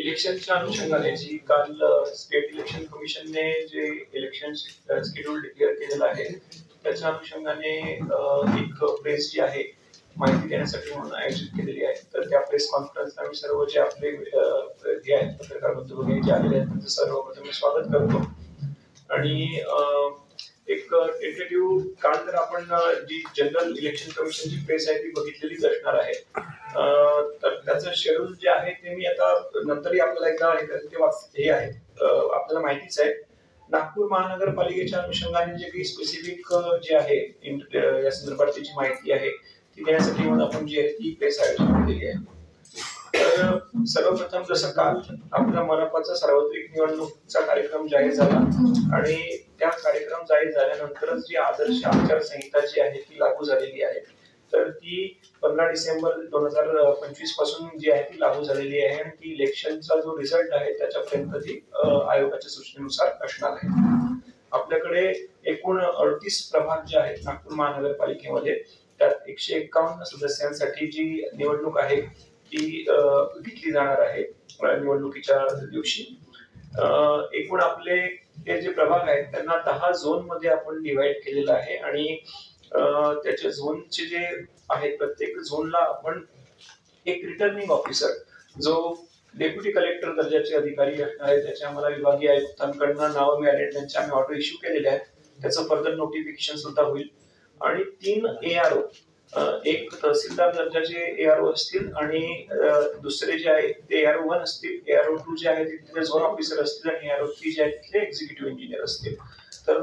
इलेक्शनच्या अनुषंगाने जी काल state election कमिशनने जे इलेक्शन शेड्यूल डिक्लेअर केलेलं आहे त्याच्या अनुषंगाने एक प्रेस जी आहे माहिती देण्यासाठी म्हणून आयोजित केलेली आहे. तर त्या प्रेस कॉन्फरन्सला आम्ही सर्व जे आपले जे आहेत पत्रकार बंधू वगैरे जे आलेले आहेत त्यांचं सर्वप्रथम मी स्वागत करतो. आणि एक टेंटेटिव्ह काल तर आपण जी जनरल इलेक्शन कमिशनची प्रेस आहे ती बघितलेलीच असणार आहे. तर त्याचं शेड्यूल जे आहे ते मी आता नंतरही आपल्याला एकदा हे आहे आपल्याला माहितीच आहे. नागपूर महानगरपालिकेच्या अनुषंगाने जे काही स्पेसिफिक जे आहे या संदर्भात जी माहिती आहे ती देण्यासाठी म्हणून आपण जी आहे ती प्रेस आयोजित केलेली आहे. तर सर्वप्रथम जसं काल आपला मनपाचा सार्वत्रिक निवडणुकीचा कार्यक्रम जाहीर झाला आणि त्या कार्यक्रम जाहीर झाल्यानंतरच जी आदर्श आचारसंहिता जी आहे ती लागू झालेली आहे. तर ती 15 डिसेंबर 2025 पासून जी आहे ती लागू झालेली आहे आणि ती इलेक्शनचा जो रिझल्ट आहे त्याच्यापर्यंत ती आयोगाच्या सूचनेनुसार असणार आहे. आपल्याकडे एकूण 38 प्रभाग जे आहेत नागपूर महानगरपालिकेमध्ये त्यात 151 सदस्यांसाठी जी निवडणूक आहे ती घेतली जाणार आहे निवडणुकीच्या दिवशी. एकूण आपले हे जे प्रभाग आहेत त्यांना 10 झोन मध्ये आपण डिवाइड केलेलं आहे आणि त्याच्या झोनचे जे आहेत प्रत्येक झोनला आपण एक रिटर्निंग ऑफिसर जो डेप्युटी कलेक्टर दर्जाचे अधिकारी असणार आहे त्याचे आम्हाला विभागीय आयुक्तांकडनं नावं मिळाले त्यांचे आम्ही ऑर्डर इश्यू केलेले आहेत. त्याचं फर्दर नोटिफिकेशन सुद्धा होईल. आणि 3 ARO एक तहसीलदार दर्जाचे ARO असतील आणि दुसरे जे आहे ते ARO 1 असतील. ARO 2 जे आहे तिथले झोन ऑफिसर असतील आणि ARO 3 जे आहे तिथले एक्झिक्युटिव्ह इंजिनियर असतील. तर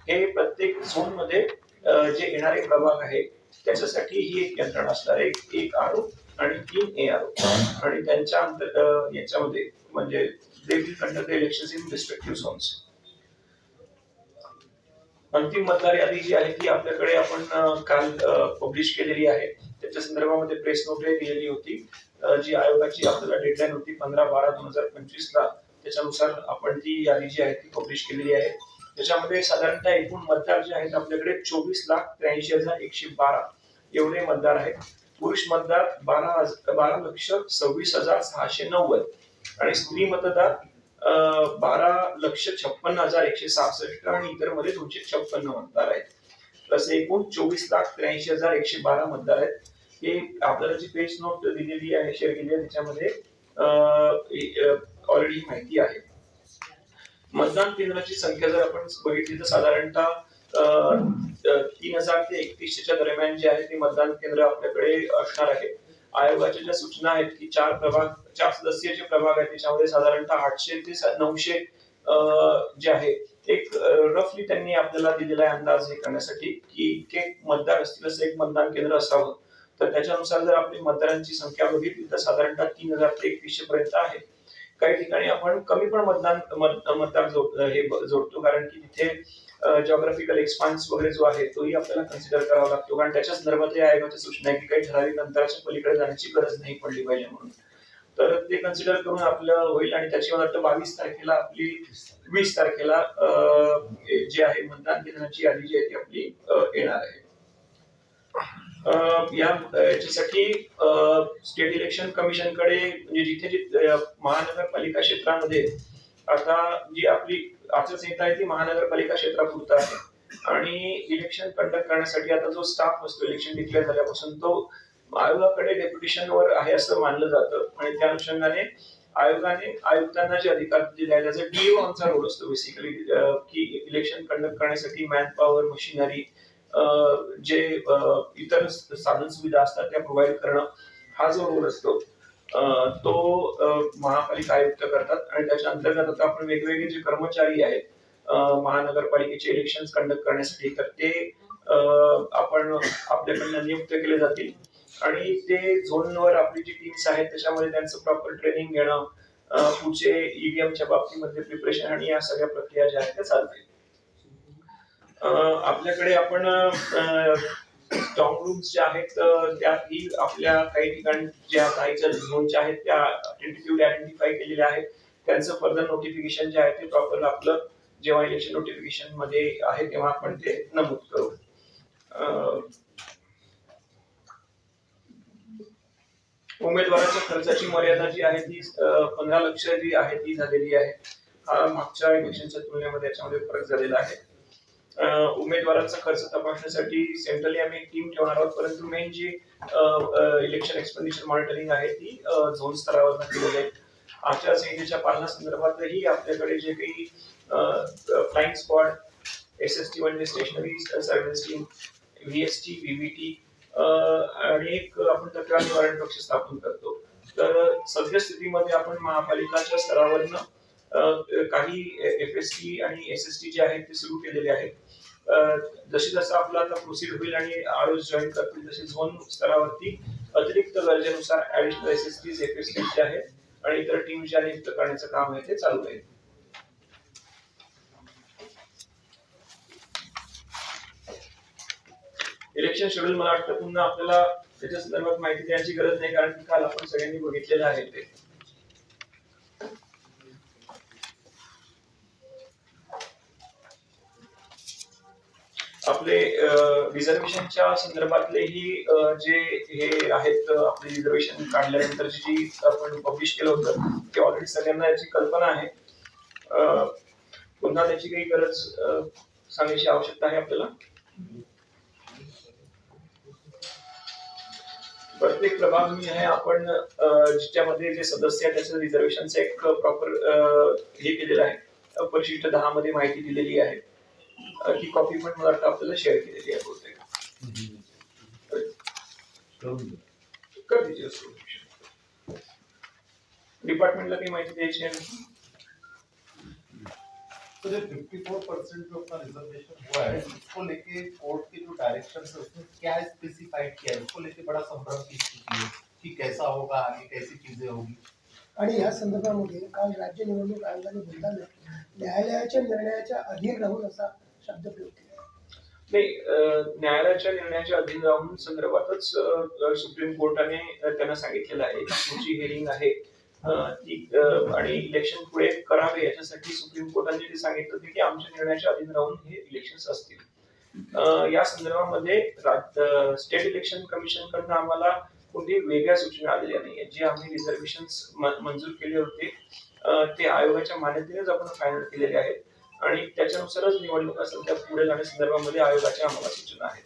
हे प्रत्येक झोन मध्ये जे येणारे प्रभाग आहे त्याच्यासाठी ही एक यंत्रणा असणार आहे. एक RO आणि 3 ARO आणि त्यांच्या याच्यामध्ये म्हणजे they will conduct the elections in respective zones. अंतिम मतदार यादी जी आहे ती आपल्याकडे आपण काल पब्लिश केलेली आहे. त्याच्या संदर्भामध्ये प्रेस नोट दिलेली होती जी आयोगाची आपल्याला डेडलाईन होती 15/12/2025 ला. त्याच्यानुसार आपण ती यादी जी आहे ती पब्लिश केलेली आहे. त्याच्यामध्ये साधारणतः एकूण मतदार जे आहेत आपल्याकडे 24,83,112 एवढे मतदार आहेत. पुरुष मतदार 12,26,690 आणि स्त्री मतदार 12,56,166 आणि इतर मध्ये 256 मतदार आहेत. तसे एकूण 24,83,112 मतदार आहेत. हे आपल्याला जी पेज नोट दिलेली आहे शेअर केली आहे त्याच्यामध्ये ऑलरेडी माहिती आहे. मतदान केंद्राची संख्या जर आपण बघितली तर साधारणतः 3,000 ते 31च्या दरम्यान जे आहे ते मतदान केंद्र आपल्याकडे असणार आहे. आयोगाच्या ज्या सूचना आहेत की 4 सदस्यीय प्रभाग आहेत त्याच्यामध्ये साधारणतः 800 ते 900 जे आहे एक रफली त्यांनी आपल्याला दिलेला आहे अंदाज हे करण्यासाठी की इतके मतदार असतील असं एक मतदान केंद्र असावं. तर त्याच्यानुसार जर आपली मतदारांची संख्या बघितली तर साधारणतः 3,000 ते 3100 पर्यंत आहे. काही ठिकाणी आपण कमी पण मतदार जोडतो कारण की तिथे जॉग्राफिकल एक्सपान्स वगैरे जो आहे तोही आपल्याला कन्सिडर करावा लागतो कारण त्याच्या संदर्भात आयोगाच्या सूचना आहे की काही ठराविक अंतराच्या पलीकडे जाण्याची गरज नाही पडली पाहिजे म्हणून. तर ते कन्सिडर करून आपलं होईल आणि त्याची मला वाटतं 22 तारखेला आपली 20 तारखेला जे आहे मतदान केंद्राची यादी जी आहे ती आपली येणार आहे. याच्यासाठी स्टेट इलेक्शन कमिशनकडे म्हणजे जिथे महानगरपालिका क्षेत्रामध्ये आता जी आपली आचारसंहिता आहे ती महानगरपालिका क्षेत्रापुरता आहे आणि इलेक्शन कंडक्ट करण्यासाठी आता जो स्टाफ असतो इलेक्शन डिक्लेअर झाल्यापासून तो आयोगाकडे डेप्युटेशनवर आहे असं मानलं जातं आणि त्या अनुषंगाने आयोगाने आयुक्तांना जे अधिकार दिले आहेत त्याचा DO आमचा रोल असतो बेसिकली की इलेक्शन कंडक्ट करण्यासाठी मॅन पॉवर मशिनरी जे इतर साधन सुविधा असतात त्या प्रोव्हाइड करणं हा जो रोल असतो तो महापालिका आयुक्त करतात. आणि त्याच्या अंतर्गत आता आपण वेगवेगळे जे कर्मचारी आहेत महानगरपालिकेचे इलेक्शन कंडक्ट करण्यासाठी तर ते आपण आपल्याकडनं नियुक्त केले जातील आणि ते झोनवर आपली जी टीम्स आहेत त्याच्यामध्ये त्यांचं प्रॉपर ट्रेनिंग घेणं पुढचे EVMच्या बाबतीमध्ये प्रिपरेशन आणि या सगळ्या प्रक्रिया ज्या आहेत त्या चालतील. आपल्याकडे आपण स्ट्रॉंग रूम्स ज्या आहेत त्याही आपल्या काही ठिकाणी ज्या काहीच्या झोनच्या आहेत त्या टेंटेटिव्हली आयडेंटिफाय केलेल्या आहेत. त्यांचं फर्दर नोटिफिकेशन जे आहे ते प्रॉपर आपलं जेव्हा इलेक्शन नोटिफिकेशन मध्ये आहे तेव्हा आपण ते नमूद करू. उमेदवाराच्या खर्चाची मर्यादा जी आहे ती 15 लक्ष जी आहे ती झालेली आहे. हा मागच्या इलेक्शनच्या तुलनेमध्ये याच्यामध्ये फरक झालेला आहे. उमेदवारांचा खर्च तपासण्यासाठी सेंट्रली आम्ही एक टीम ठेवणार आहोत, परंतु मेन जी इलेक्शन एक्सपेंडिचर मॉनिटरिंग आहे ती झोन स्तरावर केलेली आहे. आचारसंहितेच्या पालनासंदर्भातही आपल्याकडे जे काही फ्लाइंग स्क्वॉड, SST म्हणजे stationary service team, VST, VVT आणि एक आपण तक्रार निवारण कक्ष स्थापन करतो. तर सद्यस्थितीमध्ये आपण महापालिकाच्या स्तरावरनं काही FST आणि SST जे आहेत ते सुरू केलेले आहेत. जशी जसं आपलं आता प्रोसीड होईल आणि आरोज जॉईन करतील तसे झोन स्तरावरती अतिरिक्त गरजेनुसार ऍडिशनल SST, FST जे आहेत आणि इतर टीम ज्या नियुक्त करण्याचं काम आहे ते चालू आहे. इलेक्शन शेड्यूल मला वाटतं पुन्हा आपल्याला त्याच्या संदर्भात माहिती द्यायची गरज नाही, कारण काल आपण सगळ्यांनी बघितलेलं आहे ते. आपले रिझर्वेशनच्या संदर्भातलेही जे हे आहेत आपले रिझर्वेशन काढल्यानंतर जी आपण पब्लिश केलं होतं ते ऑलरेडी सगळ्यांना याची कल्पना आहे. पुन्हा त्याची काही गरज सांगण्याची आवश्यकता आहे आपल्याला. प्रत्येक प्रभाग मी आहे आपण ज्याच्यामध्ये जे सदस्य आहेत त्याचं रिझर्वेशनचं एक प्रॉपर हे केलेलं आहे. परिशिष्ट 10 मध्ये माहिती दिलेली आहे. ही कॉपी पण मला वाटतं आपल्याला शेअर केलेली आहे बहुतेक. कर दीजिए डिपार्टमेंटला काही माहिती द्यायची आहे. तो जो 54% जो अपना रिजर्वेशन हुआ है उसको लेके कोर्ट के जो डायरेक्शंस है उसमें क्या स्पेसिफाइड किया है, उसको लेके बड़ा संभ्रम की स्थिति है कि कैसा होगा आगे, कैसी चीजें होगी. आणि या संदर्भामध्ये काल राज्य निवडणूक आयोगाने बोलताना न्यायालयाच्या निर्णयाच्या अधीन राहून असा शब्द प्रयोग केला. नाही, न्यायालयाच्या निर्णयाच्या अधीन राहून संदर्भातच सुप्रीम कोर्टाने त्यांना सांगितलेलं आहे तुमची हिअरिंग आहे ती आणि इलेक्शन पुढे करावे याच्यासाठी सुप्रीम कोर्टाने ते सांगितलं होते की आमच्या निर्णयाच्या अधीन राहून हे इलेक्शन्स असतील. या संदर्भामध्ये स्टेट इलेक्शन कमिशन कडनं आम्हाला कोणत्याही वेगळ्या सूचना आलेल्या नाहीये. जे आम्ही रिझर्वेशन मंजूर केले होते ते आयोगाच्या मान्यतेनेच आपण फायनल केलेले आहेत आणि त्याच्यानुसारच निवडणुका सध्या पुढे जाण्याच्या संदर्भामध्ये आयोगाच्या आम्हाला सूचना आहेत.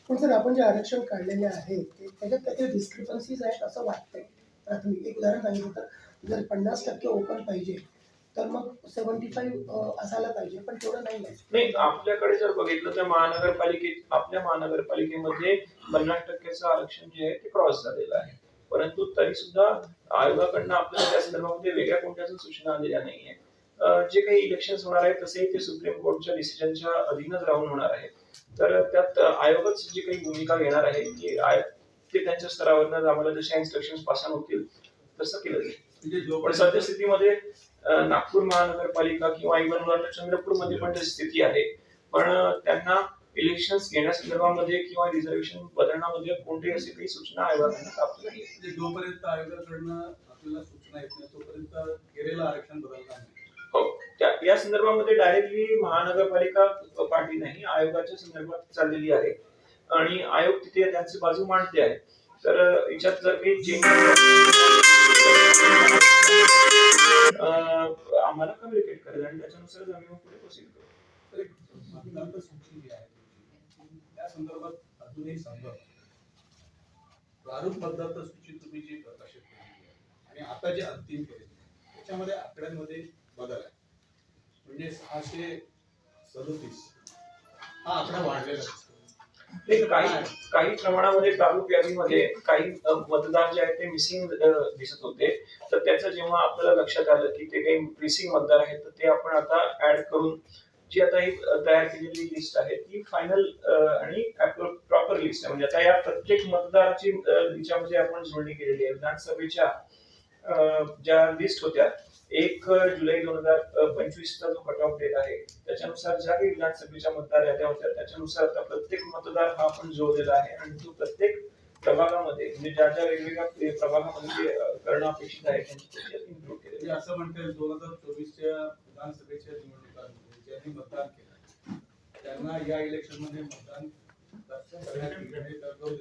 पण सर आपण जे आरक्षण काढलेले आहे त्याच्यात काही डिस्क्रिपन्सीज आहेत असं वाटतंय. प्राथमिक एक उदाहरण सांगितलं तर जर 50% ओपन पाहिजे तर मग 75 असायला पाहिजे, पण तेवढं नाही. आपल्याकडे जर बघितलं तर आपल्या महानगरपालिकेमध्ये 50%चं आरक्षण जे आहे ते क्रॉस झालेलं आहे, परंतु तरी सुद्धा आयोगाकडनं आपल्याला त्या संदर्भामध्ये वेगळ्या कोणत्याच सूचना आलेल्या नाहीये. जे काही इलेक्शन होणार आहे तसेही ते सुप्रीम कोर्टच्या डिसिजनच्या अधीनच राहून होणार आहे. तर त्यात आयोगच जी काही भूमिका घेणार आहे ते त्यांच्या स्तरावरनं आम्हाला जशा इन्स्ट्रक्शन पास होतील तसं केलं जाईल. पण सद्यस्थितीमध्ये नागपूर महानगरपालिका किंवा इव्हन चंद्रपूर मध्ये पण तशी स्थिती आहे, पण त्यांना इलेक्शन घेण्यासंदर्भामध्ये किंवा रिझर्वेशन बदलण्यामध्ये कोणतीही अशी काही सूचना आयोगाकडनं प्राप्त नाही. जोपर्यंत आयोगाकडनं आपल्याला सूचना येत नाही तोपर्यंत केलेलं आरक्षण बदलणार नाही. हो, या संदर्भामध्ये डायरेक्टली महानगरपालिका पार्टी नाही आयोगाच्या संदर्भात चाललेली आहे आणि आयोग तिथे त्यांची बाजू मांडते आहे. तर याच्यात जर काही चेंज आम्हाला कम्युनिकेट करेल आणि त्याच्यानुसारच आम्ही मग पुढे प्रोसीड करू. मतदार सूची जी आहे त्या संदर्भात अजूनही संभव प्रारूप मतदार सूची तुम्ही जी प्रकाशित केली आणि आता जे अंतिम केले त्याच्यामध्ये आकड्यांमध्ये बदल आहे. म्हणजे 637 हा आकडा वाढलेला दिसतो. काही प्रमाणामध्ये प्रारूप यादीमध्ये काही मतदार जे आहेत ते मिसिंग दिसत होते, तर त्याचं जेव्हा आपल्याला लक्षात आलं की ते काही मिसिंग मतदार आहेत तर ते आपण आता ऍड करून जी आता ही तयार केलेली लिस्ट आहे ती फायनल आणि प्रॉपर लिस्ट आहे. म्हणजे आता या प्रत्येक मतदाराची याच्यामध्ये आपण जोडणी केलेली आहे. विधानसभेच्या ज्या लिस्ट होत्या 1 जुलै 2025 चा जो कट ऑफ डेट आहे त्याच्यानुसार ज्या काही विधानसभेच्या मतदार याद्या होत्या त्याच्यानुसार आता प्रत्येक मतदार हा आपण जोडलेला आहे आणि तो प्रत्येक प्रभागामध्ये म्हणजे ज्या ज्या वेगवेगळ्या प्रभागामध्ये करणं अपेक्षित आहे त्यांची इन्क्लूड केलेली. असं म्हणतात 2024च्या विधानसभेच्या निवडणुकांमध्ये ज्यांनी मतदान केलं त्यांना या इलेक्शन मध्ये मतदान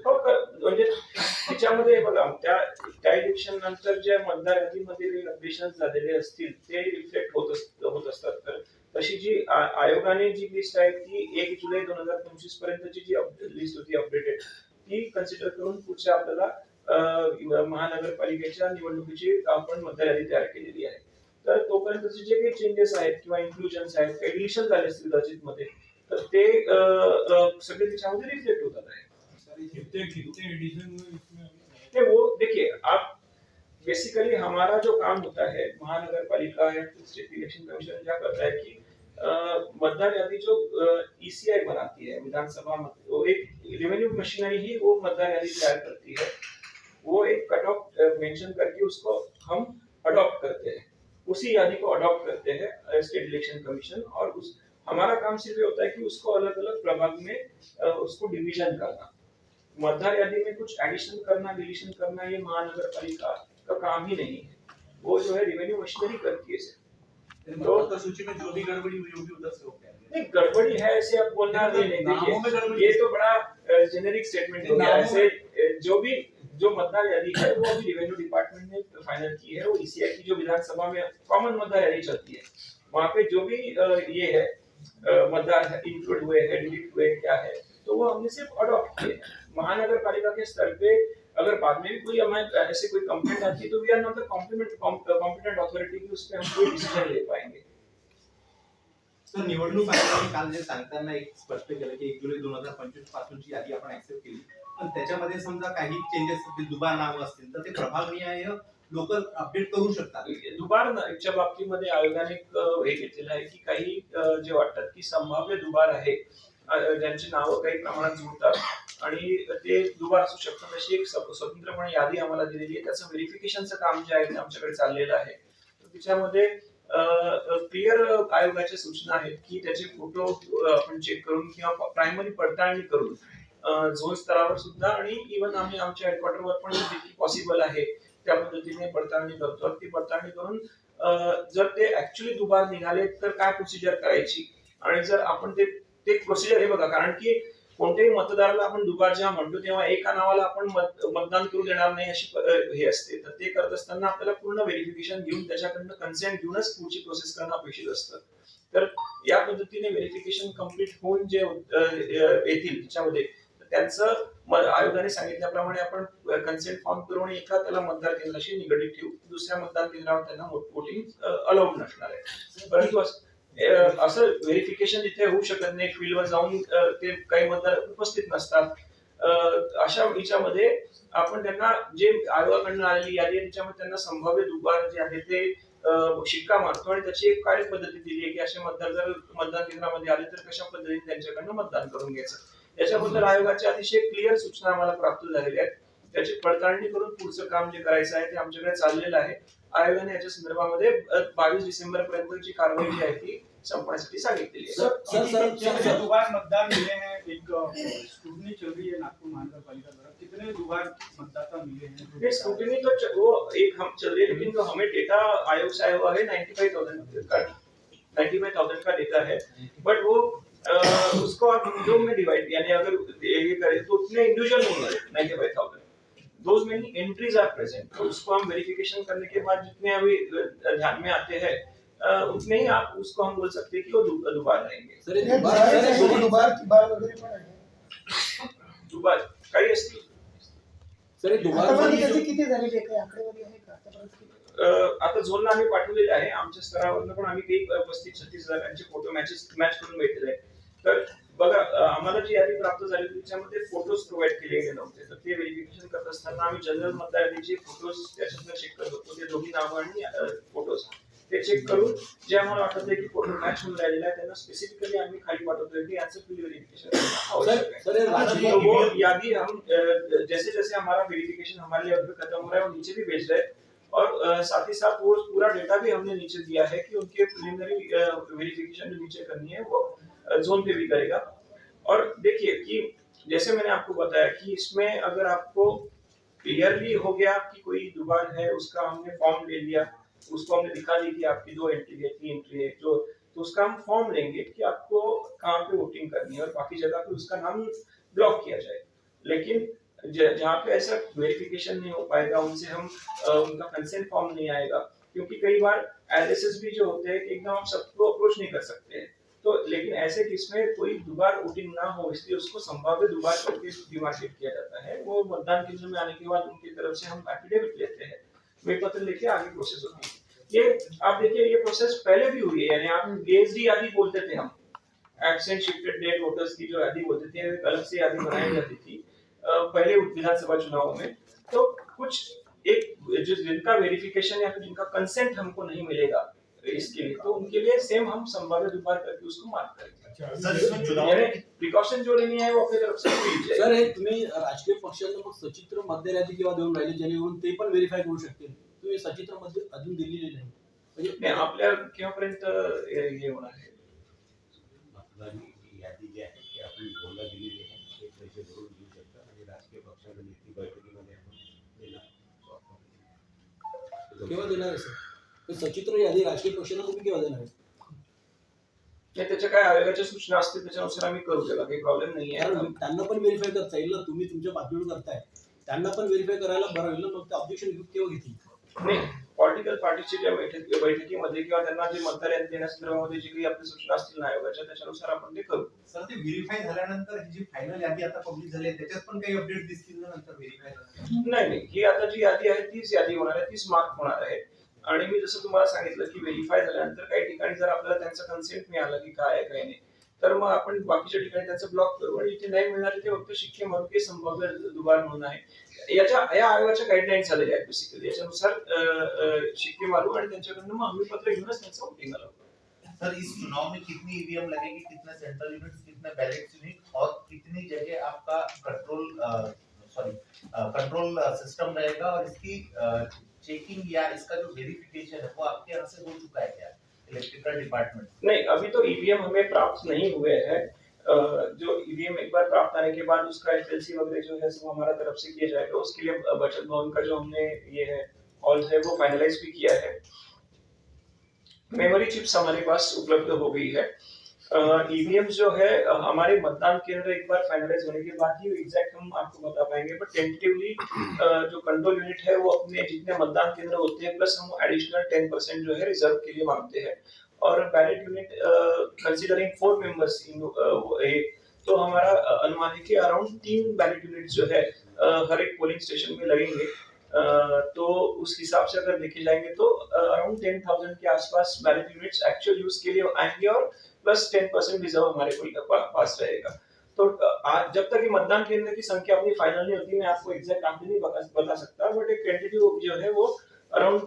हो म्हणजे त्याच्यामध्ये बघा त्या इलेक्शन नंतर ज्या मतदार यादीमध्ये अपडेशन झालेले असतील ते रिफ्लेक्ट होत असतात. तर तशी जी आयोगाने जी लिस्ट आहे ती 1 जुलै 2025 पर्यंतची जी लिस्ट होती अपडेटेड ती कन्सिडर करून पुढच्या आपल्याला महानगरपालिकेच्या निवडणुकीची आपण मतदार यादी तयार केलेली आहे. तर तोपर्यंतचे जे काही चेंजेस आहेत किंवा इन्क्लुजन्स आहेत, एडिशन झाले असतील कदाचित मध्ये, तर ते सगळे त्याच्यामध्ये रिफ्लेक्ट होतात आहे. कितने एडिशन हुए इसमें? नहीं, वो देखिए आप बेसिकली हमारा जो काम होता है महानगरपालिका या स्टेट इलेक्शन कमीशन क्या करता है कि मतदार यादी जो ईसीआई बनाती है विधानसभा में, वो एक रेवेन्यू मशीनरी ही वो मतदार यादी तैयार करती है। वो एक कट ऑफ मेंशन करके उसको हम अडॉप्ट करते हैं, उसी यादी को अडॉप्ट करते हैं स्टेट इलेक्शन कमीशन। और उस हमारा काम सिर्फ ये होता है कि उसको अलग अलग प्रभाग में उसको डिवीजन करना। मतदार यादी में कुछ एडिशन करना डिलीशन करना ये महानगरपालिका का काम ही नहीं है, वो जो है रेवेन्यू मशीनरी करती है इसे। मतदाता सूची में जो भी गड़बड़ी हुई होगी उधर से हो गया। नहीं गड़बड़ी है ऐसे आप बोलना नहीं, नामों में देखिए गड़बड़ी ये तो बड़ा जेनेरिक स्टेटमेंट हो गया। ऐसे जो मतदार यादी है वो अभी रेवेन्यू डिपार्टमेंट ने फाइनल की है, वो ईसीआई की जो विधानसभा में कॉमन मतदार यादी चलती है, वहाँ पे जो भी ये है मतदार इंक्लूड हुए हैं डिलीट हुए क्या है, तो वो हमने सिर्फ अडॉप्ट किए। महानगर पालिका के स्तर पे अगर बाद में भी कोई हमें ऐसे कोई कंप्लेंट आती है तो we are not the competent authority कि उस पे हम कोई डिसीजन ले पाएंगे। तर निवडणूक आयोगाने काल जे सांगताना एक स्पष्ट केलं की 1 जुलै 2025 पासूनची यादी आपण ऍक्सेप्ट केली, पण त्याच्यामध्ये समजा काही चेंजेस असतील, दुबार नावं असतील तर ते प्रभागनिहाय लोक अपडेट करू शकतात। दुबारच्या बाबतीमध्ये आयोगाने एक हे घेतलेलं आहे की काही जे वाटतात की संभाव्य दुबार आहे, ज्यांची नावं काही प्रमाणात जुळतात आणि ते दुबार असू शकतात, अशी एक स्वतंत्रपणे यादी आम्हाला दिलेली आहे। त्याचं व्हेरिफिकेशनचं काम जे आहे ते आमच्याकडे चाललेलं आहे। तर त्याच्यामध्ये क्लिअर आयोगाच्या सूचना आहेत की त्याचे फोटो आपण चेक करून किंवा प्रायमरी पडताळणी करून झोन स्तरावर सुद्धा आणि इव्हन आम्ही आमच्या हेडक्वार्टरवर पण जितकी पॉसिबल आहे त्या पद्धतीने पडताळणी करतो। ती पडताळणी करून जर ते ऍक्च्युअली दुबार निघाले तर काय प्रोसिजर करायची, आणि जर आपण ते प्रोसिजर हे बघा, कारण की कोणत्याही मतदाराला आपण दुबार जेव्हा म्हणतो तेव्हा एका नावाला आपण मतदान करू देणार नाही अशी हे असते। तर ते करत असताना आपल्याला पूर्ण व्हेरिफिकेशन घेऊन त्याच्याकडनं कन्सेंट घेऊनच पुढची प्रोसेस करणं अपेक्षित असतं। तर या पद्धतीने व्हेरिफिकेशन कम्प्लीट होऊन जे येतील त्याच्यामध्ये त्यांचं आयोगाने सांगितल्याप्रमाणे आपण कन्सेंट फॉर्म करून एका त्याला मतदार केंद्राशी निगडीत ठेवू, दुसऱ्या मतदान केंद्रावर त्यांना वोटिंग अलाउड नसणार आहे। परंतु असं व्हेरिफिकेशन जिथे होऊ शकत नाही, फील्डवर जाऊन ते काही मतदार उपस्थित नसतात, अशा विचारामध्ये आपण त्यांना जे आयोगाकडून आलेली यादी आहे त्याच्यामध्ये त्यांना संभाव्य दुबार जे आहे ते शिक्का मारतो आणि त्याची एक कार्यपद्धती दिली आहे की असे मतदार जर मतदान केंद्रामध्ये आले तर कशा पद्धतीने त्यांच्याकडनं मतदान करून घ्यायचं। याच्याबद्दल आयोगाच्या अतिशय क्लिअर सूचना आम्हाला प्राप्त झालेल्या आहेत। त्याची पडताळणी करून पुढचं काम जे करायचं आहे ते आमच्याकडे चाललेलं आहे। आयोगाने याच्या संदर्भामध्ये 22 डिसेंबर पर्यंतची कारवाई जी आहे ती संपण्यासाठी सांगितलेली आहे। सर दुबार मतदान मिले हैं, एक स्क्रूटनी चल रही है नागपुर महानगरपालिका द्वारा, कितने दुबार मतदाता मिले हैं? ये स्क्रूटनी तो वो एक हम चल रही है, लेकिन जो हमें डेटा आयोग से आया हुआ है 95,000 का डेटा है, बट वो उसको आप इंडिविजुअल में डिवाइड, यानी अगर ये करें तो उतने इंडिविजुअल नहीं है 95,000, those many entries are present. तो उसको हम वेरिफिकेशन करने के बाद जितने अभी ध्यान में आते हैं उतने ही आप उसको हम बोल सकते हैं कि वो दुबार रहेंगे। दुबार वगैरे पण आहे। दुबार काही असतील सर आतापर्यंत त्याची किती झालेली आहे, काही आकडेवारी आहे का आतापर्यंत किती? आता झोनला आम्ही पाठवलेले आहे, आमच्या स्तरावरनं पण आम्ही काही 35-36 हजारांचे फोटो मॅच करून भेटलेले आहे। तर बघा आम्हाला जी यादी प्राप्त झाली त्याच्यामध्ये फोटोज प्रोव्हाइड केले गेले नव्हते, तर ते व्हेरिफिकेशन करत असताना आम्ही जनरल मतदार यादीचे फोटोज त्याच्यातनं चेक करत होतो। ते दोन्ही नावं आणि फोटोज ते चेक करून जे आम्हाला वाटत आहे की फोटो मॅच होऊन राहिलेला आहे त्यांना स्पेसिफिकली आम्ही खाली पाठवतोय की याचं फुल व्हेरिफिकेशन आवश्यक है। तो वो यादी हम जैसे जैसे हमारा वेरिफिकेशन हमारे लिए खत्म हो रहा है वो नीचे भी भेज रहे हैं, और साथ ही साथ वो पूरा डेटा भी हमने नीचे दिया है कि उनके प्रिलिमिनरी वेरिफिकेशन जो नीचे करनी है वो जोन पे भी करेगा। और देखिए कि जैसे मैंने आपको बताया कि इसमें अगर आपको क्लियरली हो गया कि कोई दुबार है, उसका हमने फॉर्म ले लिया, उसको हमने दिखा दी कि आपकी 2 एंट्री है 3 एंट्री है जो, तो उसका हम फॉर्म लेंगे कि आपको कहाँ पे वोटिंग करनी है और बाकी जगह पे उसका नाम ब्लॉक किया जाए। लेकिन जहाँ पे ऐसा वेरिफिकेशन नहीं हो पाएगा, उनसे हम उनका कंसेंट फॉर्म नहीं आएगा, क्योंकि कई बार एलएसएस भी जो होते हैं कि एकदम हम सबको अप्रोच नहीं कर सकते हैं। तो लेकिन ऐसे केस में कोई दोबारा वोटिंग ना हो, इसलिए उसको संभाव्य दोबारा करके डिमार्केट किया जाता है। वो मतदान केंद्र में आने के बाद उनकी तरफ से हम एफिडेविट लेते हैं, वे पत्र लेके आगे प्रोसेस होती है। ये आप देखिए, ये प्रोसेस पहले भी हुई है, यानी आप एएसडी यादी बोलते थे हम, एब्सेंट शिफ्टेड डेड वोटर्स की जो यादी बोलते थे, एक अलग से यादी बनाई जाती थी पहले विधानसभा चुनाव में। तो कुछ एक जो जिनका वेरिफिकेशन या फिर जिनका कंसेंट हमको नहीं मिलेगा इसके लिए, तो उनके लिए सेम हम संभाव्य दोबारा करके उसको मार्क करेंगे। सर, इसमें चुनाव यानी प्रिकॉशन जो लेनी है वो अपनी तरफ से ली जाएगी। सर, हे तुम्ही राजकीय पक्षांना मग सचित्र मध्य यादी किंवा देऊन राहिले, जेणेकरून ते पण व्हेरीफाय करू शकतील. तुम्ही सचित्र मध्ये अजून दिलेली नाही नाही, म्हणजे आपल्या केव्हापर्यंत हे होणार आहे? मतदान यादी जी आहे ती आपण बोलला दिलेली आहे, ते पैसे भरून घेऊ शकता आणि राजकीय पक्षाला नीती बैठकीमध्ये आपण देणार. केव्हा देणार आहे सर? तर सचित्र यादी राजकीय पक्षांना तुम्ही केव्हा देणार आहे? नाही, त्याच्या काय आयोगाच्या सूचना असतील त्याच्यानुसार आम्ही करू, त्याला काही प्रॉब्लेम नाही कारण आहे. त्यांना पण व्हेरीफाय करता येईल ना, तुम्ही तुमच्या पातळीवर करताय, त्यांना पण व्हेरीफाय करायला बरं होईल ना, मग ते ऑब्जेक्शन केव्हा घेतील? नाही, पॉलिटिकल पार्टीच्या ज्या बैठकीमध्ये किंवा त्यांना जे मतदार यादी देण्यासंदर्भामध्ये जी काही आपल्या सूचना असतील ना आयोगाच्या, त्याच्यानुसार आपण ते करू. सर, ते व्हेरीफाय झाल्यानंतर ही जी फायनल यादी आता पब्लिक झाली आहे त्याच्यात पण काही अपडेट दिसतील ना नंतर व्हेरीफाय झाल्यानंतर? नाही, ही आता जी यादी आहे तीच यादी होणार आहे, तीच मार्क होणार आहे. आणि मी जसं तुम्हाला सांगितलं की व्हेरीफाय झाल्यानंतर काही ठिकाणी जर आपल्याला त्यांचा कन्सेंट मिळाला की काय आहे काय नाही, तर मग आपण बाकीच्या ठिकाणी त्यांचं ब्लॉक करू, आणि इथे नाही मिळणार ते फक्त शिक्के मारू की संभाव्य दुबार म्हणून आहे. या आयोगाच्या गाईडलाईन्स झालेल्या आहेत बेसिकली, याच्यानुसार शिक्के मारू आणि त्यांच्याकडनं मग आम्ही पत्र घेऊनच त्यांचं वोटिंग आलं. सर, इस चुनाव में कितनी ईवीएम लगेगी, कितने सेंट्रल यूनिट्स, कितने बैलेट यूनिट और कितनी जगह आपका कंट्रोल सिस्टम रहेगा, और इसकी चेकिंग या इसका जो वेरिफिकेशन है वो आपके यहाँ से हो चुका है क्या इलेक्ट्रिकल डिपार्टमेंट? नहीं, अभी तो ईवीएम हमें प्राप्त नहीं हुए हैं। जो ईवीएम एक बार प्राप्त आने के बाद उसका एफएलसी वगैरह जो है सब हमारा तरफ से किया जाएगा। उसके लिए बचत भवन का जो हमने ये है हॉल है वो फाइनलाइज भी किया है। मेमोरी चिप्स हमारे पास उपलब्ध हो गई है। ईवीएम जो है हमारे मतदान केंद्र एक बार फाइनलाइज होने के बाद ही एग्जैक्ट हम आपको बता पाएंगे, बट टेंटेटिवली जो कंट्रोल यूनिट है वो अपने जितने मतदान केंद्र होते हैं प्लस हम एडिशनल 10% जो है रिजर्व के लिए मांगते हैं। और ballot unit considering 4 members in तो हमारा अनुमान है कि अराउंड 3 बैलेट यूनिट जो है हर एक पोलिंग स्टेशन में लगेंगे। तो उस हिसाब से अगर देखे जाएंगे तो अराउंड 10,000 के आसपास बैलेट यूनिट्स एक्चुअल यूज के लिए आएंगे और प्लस 10% रिजर्व हमारे पास रहेगा। तो जब तक ये मतदान केंद्र की संख्या अपनी फाइनल नहीं होती, मैं आपको एग्जैक्ट आंकड़े नहीं बता सकता, बट एक टेंटेटिव जो है वो अराउंड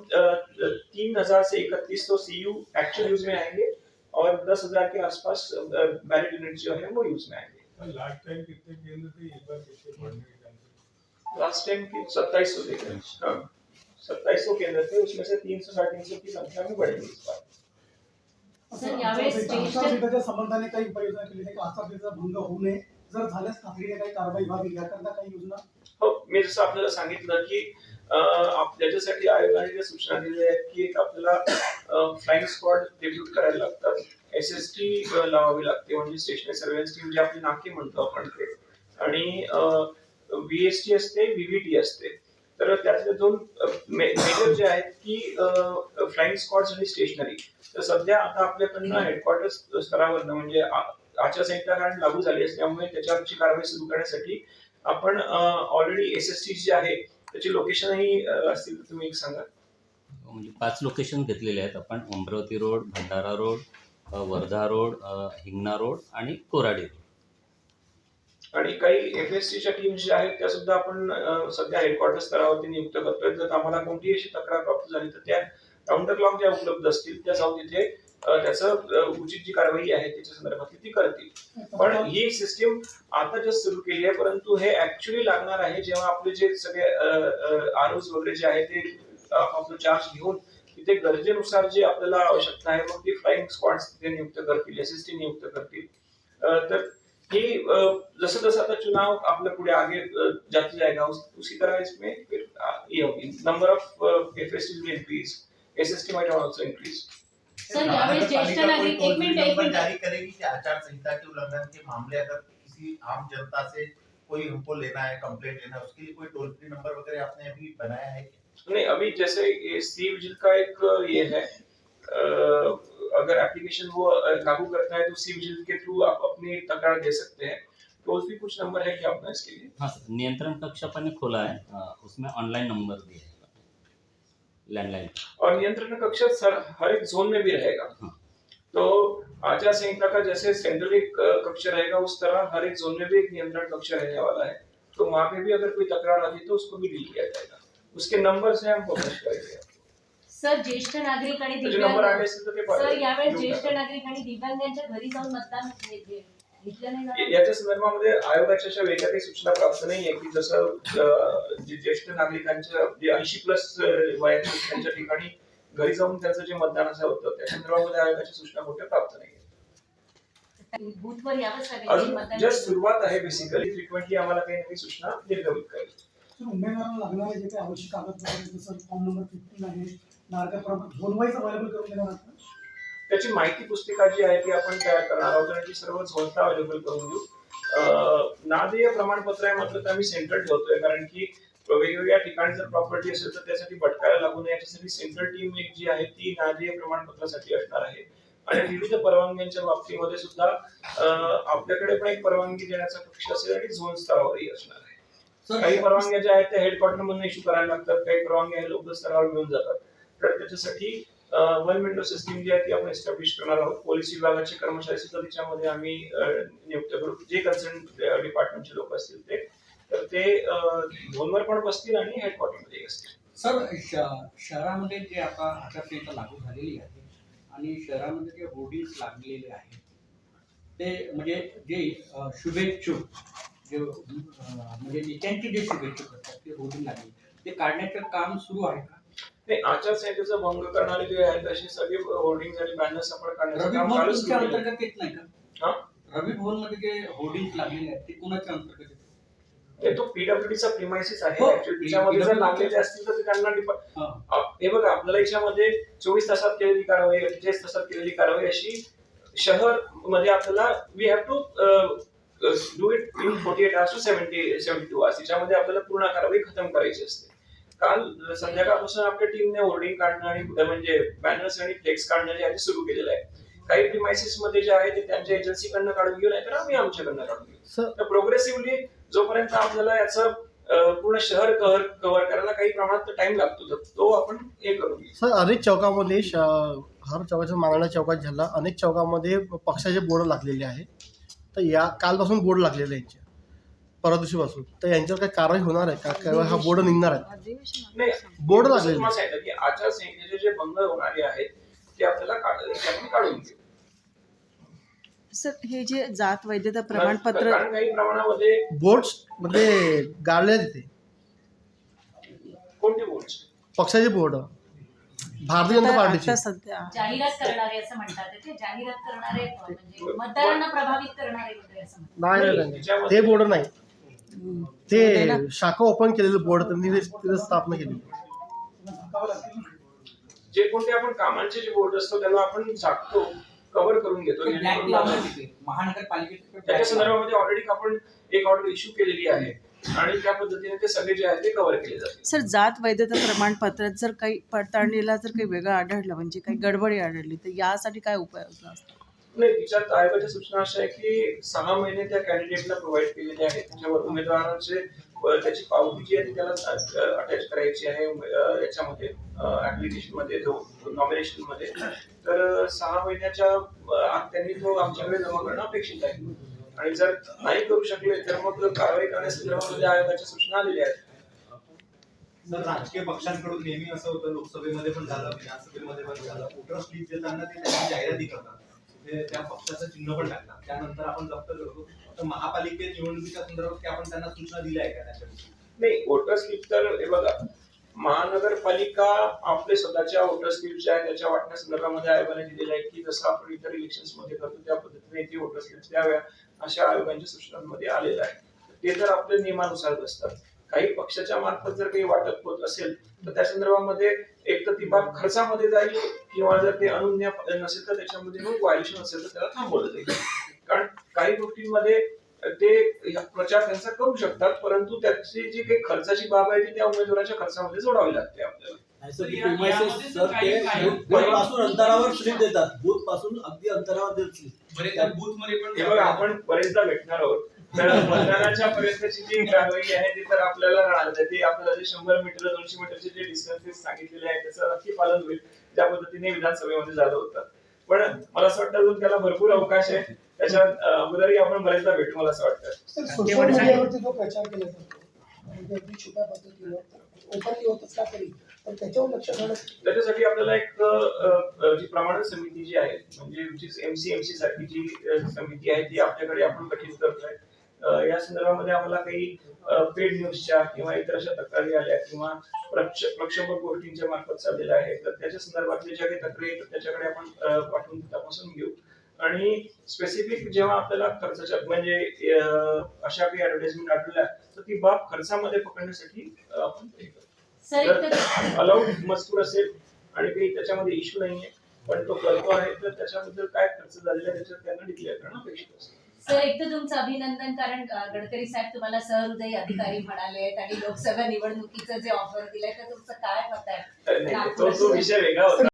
3,000 से 3,100 सीयू एक्चुअल यूज में आएंगे और 10,000 के आसपास बैलेट यूनिट जो है वो यूज में आएंगे। लास्ट टाइम कितने केंद्र थे, इस बार कितने बढ़ने के चांसेस? लास्ट टाइम की 2700 थे। हाँ, 2700 केंद्र थे, उसमें से 300 350 की संख्या में बढ़ेगी इस बार। सर, यावेळेस आचारसंहितेच्या संबंधाने काही उपाययोजना केली नाही का? आचारसंहितेचा भंग होऊ नये, जर झाल्यास तातडीने काही कारवाई व्हावी याकरता काही योजना? हो, मी जसं आपल्याला सांगितलं की त्याच्यासाठी आयोगाने ज्या सूचना दिल्या आहेत की एक आपल्याला फ्लाइंग स्क्वॉड डेप्यूट करायला लागतात, एसएसटी लावावी लागते, म्हणजे स्टेशनरी सर्व्हेलन्स टीम जे आपली नाके म्हणतो आपण ते, आणि व्हीएसटी असते, व्हीव्हीटी असते. तर त्यातले 2 मेजर जे आहेत की फ्लाइंग स्क्वॉड्स आणि स्टेशनरी. तर सध्या आता आपल्याकडनं हेडक्वार्टर्स स्तरावरनं म्हणजे आचारसंहिता कारण लागू झाली असल्यामुळे त्याच्यावरची कारवाई सुरू करण्यासाठी आपण ऑलरेडी एसएसटी जे आहे त्याची लोकेशनही असतील तर तुम्ही एक सांगा. म्हणजे 5 लोकेशन घेतलेले आहेत आपण, Amravati road, Bhandara road, Wardha road, Hingna road आणि कोराडी रोड. आणि काही एफएसटीच्या टीम ज्या आहेत त्या सुद्धा आपण सध्या हेडक्वार्टर स्तरावरती नियुक्त करतोय. जर आम्हाला कोणतीही अशी तक्रार प्राप्त झाली तर त्या काउंटर क्लॉक ज्या उपलब्ध असतील त्या जाऊन तिथे त्याचं उचित जी कारवाई आहे त्याच्या संदर्भात ती करतील. पण ही सिस्टीम आता जस्ट सुरू केली आहे, परंतु हे ऍक्च्युअली लागणार आहे जेव्हा आपले जे सगळे आरओज वगैरे जे आहे ते आपलं चार्ज घेऊन तिथे गरजेनुसार जे आपल्याला आवश्यकता आहे मग ती फ्लाइंग स्क्वॉड्स तिथे नियुक्त करतील, एसएसटी नियुक्त करतील. तर ही जसं जसं आता चुनाव आपल्या पुढे आगे जाता जाएगा उसी तरह इसमें फिर ये होगी, number of FST will increase, SST might also increase. Sir, यावेळेस ज्येष्ठ नागरिक, एक मिनिट जारी करेगी कि आचार संहिता के उल्लंघन के मामले अगर किसी किसी आम जनता से कोई हमको लेना है, कंप्लेंट लेना है, उसके लिए कोई टोल फ्री नंबर वगैरह आपने अभी बनाया है क्या? नहीं, अभी जैसे ये सी विजिल का एक ये है, अगर एप्लीकेशन वो लागू करता है तो सी विजिल के थ्रू आप अपनी तकरार दे सकते हैं। टोल फ्री कुछ नंबर है क्या अपना इसके लिए? हाँ सर, नियंत्रण कक्ष अपन ने खोला है, उसमें ऑनलाइन नंबर दिया है लैंडलाइन। और नियंत्रण कक्ष सर हर एक जोन में भी रहेगा। हाँ। तो आचार संहिता का जैसे सेंट्रल एक कक्ष रहेगा, उस तरह हर एक जोन में भी एक नियंत्रण कक्ष रहने वाला है। तो वहां पे भी अगर कोई तकरार आती है तो उसको भी डील किया जाएगा। उसके नंबर से हम पब्लिश करेंगे। सर, ज्येष्ठ नागरिक आणि जो नंबर आले दिव्यांग असेल तर ते सर यावेळेस देऊ ज्येष्ठ नका. नागरिक आणि दिव्यांगांच्या घरी जाऊन मतदान घेतलं नाही जाणार? याच्या संदर्भामध्ये आयोगाच्या अशा वेगळ्या काही सूचना प्राप्त नाहीये की जसं जे ज्येष्ठ नागरिकांच्या जे 80+ वयाच्या त्यांच्या ठिकाणी घरी जाऊन त्यांचं जे मतदान असं होतं त्या संदर्भामध्ये आयोगाच्या सूचना कुठे प्राप्त नाहीये. बूथवर यावंच लागेल अजून मतदान जस्ट सुरुवात आहे. बेसिकली फ्रिक्वेंटली आम्हाला काही नवी सूचना निर्गमित करेल. तर उमेदवाराला लागणारे जे काही आवश्यक कागदपत्र आहेत, जसं फॉर्म नंबर 15 आहे, नागरिक झोन वाईज अवेलेबल करून देणार आहात का? त्याची माहिती पुस्तिका जी आहे ती आपण तयार करणार आहोत आणि ती सर्व झोनला अवेलेबल करून देऊ. नादेय प्रमाणपत्र आहे मात्र ते आम्ही सेंट्रल ठेवतोय, कारण की वेगवेगळ्या ठिकाणी जर प्रॉपर्टी असेल तर त्यासाठी भटकायला लागू नये याच्यासाठी सेंट्रल टीम एक जी आहे ती नादेय प्रमाणपत्रासाठी असणार आहे. आणि विविध परवानग्यांच्या बाबतीमध्ये सुद्धा आपल्याकडे पण एक परवानगी देण्याचा कक्ष असेल आणि झोन स्तरावरही असणार आहे. काही परवानग्या ज्या आहेत त्या हेडक्वार्टर मधून इश्यू करायला लागतात, काही परवानग्या लोकल स्तरावर मिळून जातात. तर त्याच्यासाठी वन विंडो सिस्टीम जी आहे ती आपण एस्टॅब्लिश करणार आहोत. पोलीस विभागाचे कर्मचारी सुद्धा त्याच्यामध्ये आम्ही नियुक्त करू, जे कन्सर्न डिपार्टमेंटचे लोक असतील ते. तर ते झोनवर पण बसतील आणि हेडक्वार्टरमध्ये असतील. सर, शहरामध्ये जे आता आचारसंहिता लागू झालेली आहे आणि शहरामध्ये जे होर्डिंग्स लागलेले आहेत ते म्हणजे जे शुभेच्छुक जे म्हणजे नेत्यांचे जे शुभेच्छुक असतात ते होर्डिंग लागले ते काढण्याचं काम सुरू आहे का? नाही, आचारसंहितेचा भंग करणारे जे आहेत असे सगळे होर्डिंग आणि बॅनर्स आपण काढण्याचं रवी काम भवन चालूच तुमच्या केलेलं आहे. अंतर्गत येत नाही का? हा? रवी भवन मध्ये जे होर्डिंग्स लागलेले आहेत ते कोणाच्या अंतर्गत येतात? ते तो पीडब्ल्यूडीचा प्रिमायसिस आहे. हो, Actually त्याच्यामध्ये जर लागलेले असतील तर ते त्यांना हा. हे बघा, आपल्याला याच्यामध्ये 24 तासात केलेली कारवाई, 48 तासात केलेली कारवाई अशी शहर मध्ये आपल्याला we have to do it in 48 hours to 72 hours. याच्यामध्ये आपल्याला पूर्ण कारवाई खतम करायची असते. काल संध्याकाळपासून आपल्या टीमने होर्डिंग काढणं आणि म्हणजे बॅनर्स आणि फ्लेक्स काढणं जे आहे ते सुरू केलेलं आहे. काही प्रिमायसिस मध्ये जे आहे ते त्यांच्या एजन्सीकडनं काढून घेऊ, नाहीतर आम्ही आमच्याकडनं काढून घेऊ. तर प्रोग्रेसिव्हली जोपर्यंत आपल्याला याचं पूर्ण शहर कव्हर करायला काही प्रमाणात टाइम लागतो, तर तो आपण हे करू घेऊ. सर, अनेक चौकामध्ये हर चौकाच्या मागण्या चौकात झाला, अनेक चौकामध्ये पक्षाचे बोर्ड लागलेले आहे. तर या कालपासून बोर्ड लागलेले आहे यांच्या, परवा दिवशीपासून. तर यांच्यावर काही कारवाई होणार आहे का? किंवा हा बोर्ड निघणार आहे? नाही, बोर्ड लागलेले. तुम्हाला सांगितलं की आचारसंहितेचे जे भंग होणारे आहेत ते आपल्याला काढून घेऊ. सर, हे जे जात वैधता प्रमाणपत्र कारण काही प्रमाणामध्ये बोर्ड मध्ये गाळले तिथे कोणते बोर्ड? पक्षाचे बोर्ड, भारतीय जनता पार्टीचे. आता सध्या जाहिरात करणारे असं म्हणतात ते जाहिरात करणारे म्हणजे मतदारांना प्रभावित करणारे वगैरे असं म्हणतात. नाही, ते बोर्ड नाही, ते शाखा ओपन केलेलं बोर्ड त्यांनी तिथे स्थापना केली. जे कोणते आपण कामांचे जे बोर्ड असतो त्याला आपण झाकतो, कव्हर करून घेतो. महानगरपालिकेचे त्याच्या संदर्भामध्ये ऑलरेडी आपण एक ऑर्डर इश्यू केलेली आहे आणि त्या पद्धतीने ते सगळे जे आहे ते कव्हर केले जातील. सर, जात वैधता प्रमाणपत्रात जर काही पडताळणीला जर काही वेगळं आढळलं, म्हणजे काही गडबडी आढळली, तर यासाठी काय उपाययोजना असतात? नाही, तिच्यात आयोगाच्या सूचना अशा आहे की 6 महिने त्या कॅन्डिडेटला प्रोव्हाइड केलेले आहेत. त्याच्यावर उमेदवारांचे त्याची पावती जी आहे ती त्याला अटॅच करायची आहे याच्यामध्ये ऍप्लिकेशन मध्ये, नॉमिनेशन मध्ये. तर 6 महिन्याच्या आत त्यांनी तो आमच्याकडे जमा करणं अपेक्षित आहे. आणि जर नाही करू शकले तर मग कारवाई करण्यासंदर्भामध्ये आयोगाच्या सूचना आलेल्या आहेत. तर राजकीय पक्षांकडून नेहमी असं होतं, लोकसभेमध्ये पण झालं, विधानसभेमध्ये पण झालं, वोटर स्लिप देताना ते त्यांची जाहिराती करतात, ते त्या पक्षाचं चिन्ह पण टाकतात, त्यानंतर आपण जप्त करतो. तर महापालिकेच्या निवडणुकीच्या संदर्भात आपण त्यांना सूचना दिल्या आहे का त्याच्याविषयी? नाही, वोटर स्लिप तर हे बघा, महानगरपालिका आपले स्वतःच्या वोटर स्लिप ज्या आहे त्याच्या वाटण्यासंदर्भामध्ये आयोगाने दिलेलं आहे की जसं आपण इतर इलेक्शन्स मध्ये करतो त्या पद्धतीने ती वोटर स्लिप द्याव्या अशा आयोगांच्या सूचनांमध्ये आलेलं आहे. ते तर आपल्या नियमानुसार असतात. काही पक्षाच्या मार्फत जर काही वाटप होत असेल तर त्या संदर्भामध्ये एक तर ती बाब खर्चामध्ये जाईल, किंवा जर ते अनुज्ञा नसेल तर त्याच्यामध्ये मग व्हायलेशन असेल तर त्याला थांबवलं जाईल. कारण काही गोष्टींमध्ये ते प्रचार त्यांचा करू शकतात, परंतु त्याची जी काही खर्चाची बाब आहे ती त्या उमेदवाराच्या खर्चामध्ये जोडावी लागते आपल्याला. पासून अंतरावर स्लिप देतात, बूथ पासून अगदी अंतरावर देत स्लिप. बूथ मध्ये पण हे बघा, आपण बरेचदा भेटणार आहोत, तर मतदानाच्या पर्यंतची जी कारवाई आहे ती तर आपल्याला राहणार, ती आपल्याला जे 100 मीटर 200 मीटरचे जे डिस्टन्सेस सांगितलेले आहेत त्याचं नक्की पालन होईल, ज्या पद्धतीने विधानसभेमध्ये झालं होतं. पण मला असं वाटतं अजून त्याला भरपूर अवकाश आहे, त्याच्या अगोदरही आपण बरेचदा भेटू मला असं वाटतं. सर, सोशल मीडियावरती जो प्रचार केला जातो म्हणजे अगदी छोट्या पद्धतीनं ओपनली होत असला तरी पण त्याच्यावर लक्ष देणं त्याच्यासाठी आपल्याला एक जी प्रमाणन समिती जी आहे म्हणजे एमसी सारखी जी समिती आहे ती आपल्याकडे आपण गठीत करतोय. या संदर्भामध्ये आम्हाला काही पेड न्यूजच्या किंवा इतर अशा तक्रारी आल्या किंवा प्रक्षोभक गोष्टींच्या मार्फत चाललेल्या आहेत, तर त्याच्या संदर्भातल्या ज्या काही तक्रारी आहेत त्याच्याकडे आपण पाठवून तपासून घेऊ आणि स्पेसिफिक जेव्हा आपल्याला खर्चाच्या म्हणजे अशा काही ऍडव्हर्टाइजमेंट आढळल्या तर ती बाब खर्चामध्ये पकडण्यासाठी आपण हे करू. अलाउड मजकूर असेल आणि काही त्याच्यामध्ये इश्यू नाहीये पण तो करतो आहे तर त्याच्याबद्दल काय खर्च झालेला त्याच्यात त्यांना डिक्लेअर करणं अपेक्षित असतं. सर, एक तर तुमचं अभिनंदन, कारण गडकरी साहेब तुम्हाला सहृदयी अधिकारी म्हणाले आणि लोकसभा निवडणुकीचं जे ऑफर दिलंय तर तुमचं काय मत आहे? तो विषय वेगळा होता.